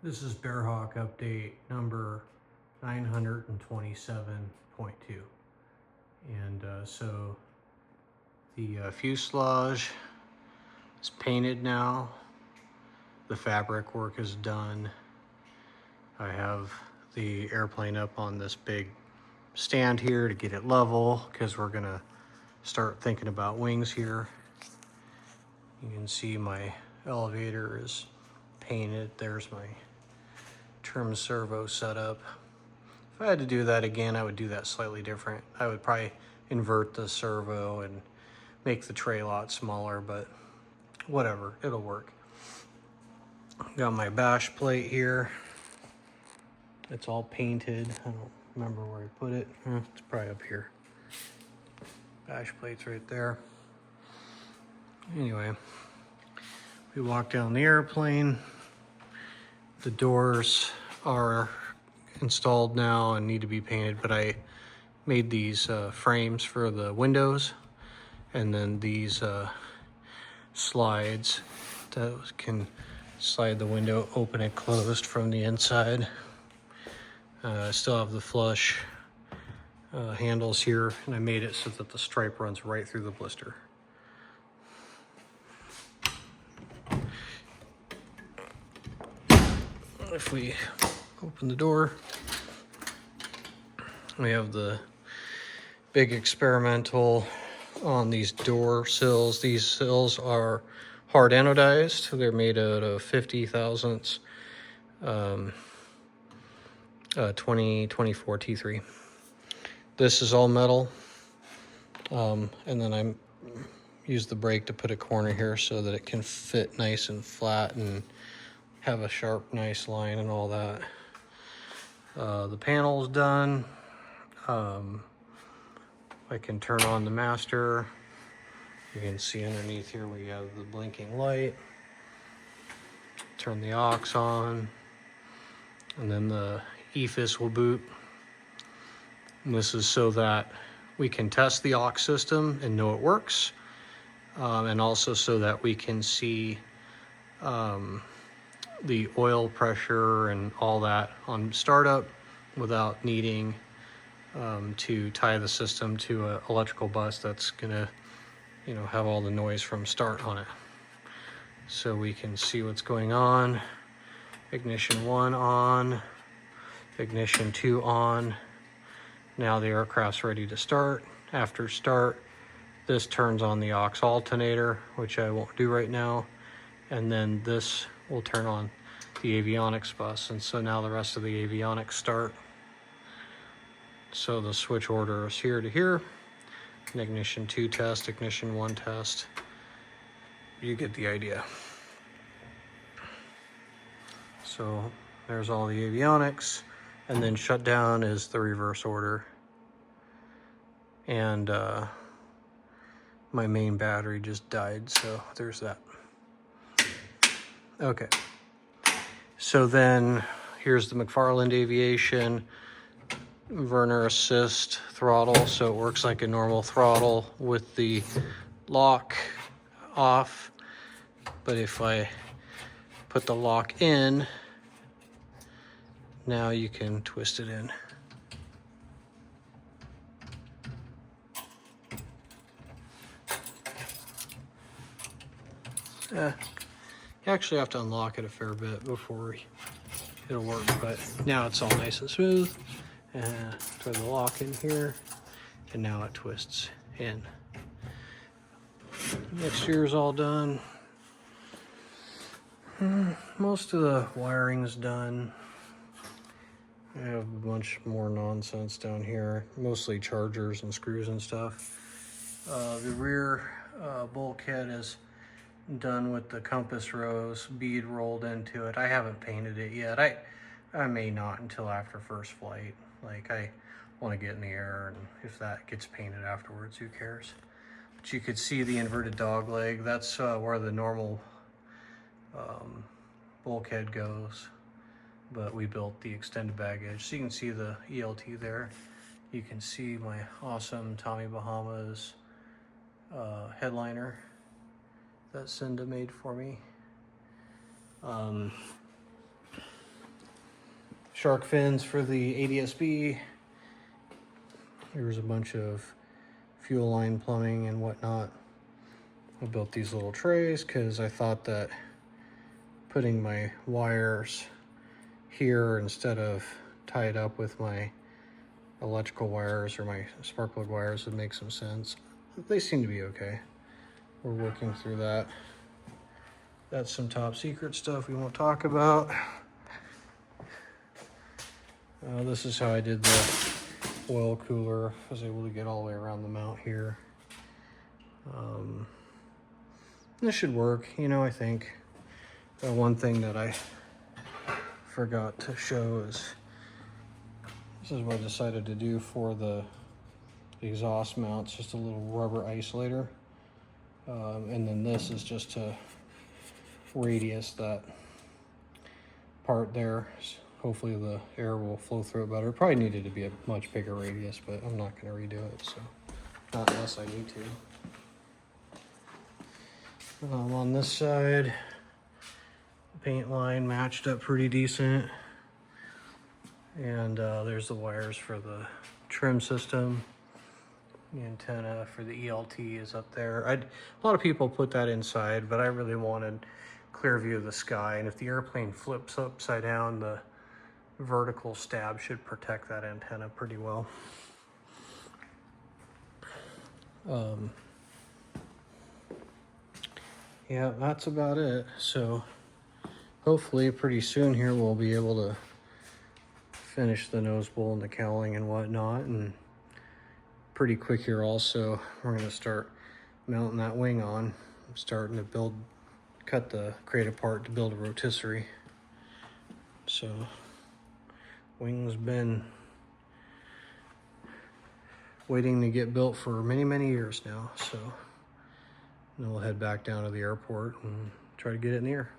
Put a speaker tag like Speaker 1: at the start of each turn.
Speaker 1: This is Bearhawk update number 927.2. And so the fuselage is painted now. The fabric work is done. I have the airplane up on this big stand here to get it level because we're gonna start thinking about wings here. You can see my elevator is painted. There's my trim servo setup. If I had to do that again, I would do that slightly different. I would probably invert the servo and make the tray a lot smaller, but whatever, it'll work. Got my bash plate here. It's all painted. I don't remember where I put it. It's probably up here. Bash plate's right there. Anyway, we walk down the airplane. The doors are installed now and need to be painted, but I made these frames for the windows, and then these slides that can slide the window open and closed from the inside. I still have the flush handles here, and I made it so that the stripe runs right through the blister. If we open the door, we have the big experimental on these door sills. These sills are hard anodized. They're made out of 50 thousandths 2024 T3. This is all metal, and then I use the brake to put a corner here so that it can fit nice and flat and have a sharp, nice line and all that. The panel's done. I can turn on the master. You can see underneath here we have the blinking light. Turn the aux on, and then the EFIS will boot. And this is so that we can test the aux system and know it works, and also so that we can see the oil pressure and all that on startup without needing to tie the system to an electrical bus that's gonna, have all the noise from start on it. So we can see what's going on. Ignition 1 on, ignition 2 on. Now the aircraft's ready to start. After start, this turns on the aux alternator, which I won't do right now. And then this will turn on the avionics bus. And so now the rest of the avionics start. So the switch order is here to here. An ignition 2 test, ignition 1 test. You get the idea. So there's all the avionics, and then shutdown is the reverse order. And my main battery just died, so there's that. Okay. So then here's the McFarland Aviation Werner Assist throttle. So it works like a normal throttle with the lock off. But if I put the lock in, now you can twist it in. You actually have to unlock it a fair bit before it'll work, but now it's all nice and smooth. Throw the lock in here, and now it twists in. Next year's all done. Most of the wiring's done. I have a bunch more nonsense down here, mostly chargers and screws and stuff. The rear bulkhead is done with the compass rose bead rolled into it. I haven't painted it yet. I may not until after first flight. Like, I want to get in the air, and if that gets painted afterwards, who cares? But you could see the inverted dog leg. That's where the normal bulkhead goes, but we built the extended baggage. So you can see the ELT there. You can see my awesome Tommy Bahamas headliner that Cinda made for me. shark fins for the ADS-B. Here's a bunch of fuel line plumbing and whatnot. I built these little trays because I thought that putting my wires here instead of tied up with my electrical wires or my spark plug wires would make some sense. They seem to be okay. We're working through that. That's some top secret stuff we won't talk about. This is how I did the oil cooler. I was able to get all the way around the mount here. This should work, you know, I think. One thing that I forgot to show is this is what I decided to do for the exhaust mounts, just a little rubber isolator. And then this is just to radius that part there. Hopefully the air will flow through it better. It probably needed to be a much bigger radius, but I'm not going to redo it, so not unless I need to. On this side, the paint line matched up pretty decent. And there's the wires for the trim system. The antenna for the ELT is up there. A lot of people put that inside, but I really wanted clear view of the sky. And if the airplane flips upside down, the vertical stab should protect that antenna pretty well. Yeah, that's about it. So hopefully pretty soon here we'll be able to finish the nose bowl and the cowling and whatnot. And pretty quick here also, we're going to start mounting that wing on. I'm starting to cut the crate apart to build a rotisserie. So wing's been waiting to get built for many, many years now. So then we'll head back down to the airport and try to get it in the air.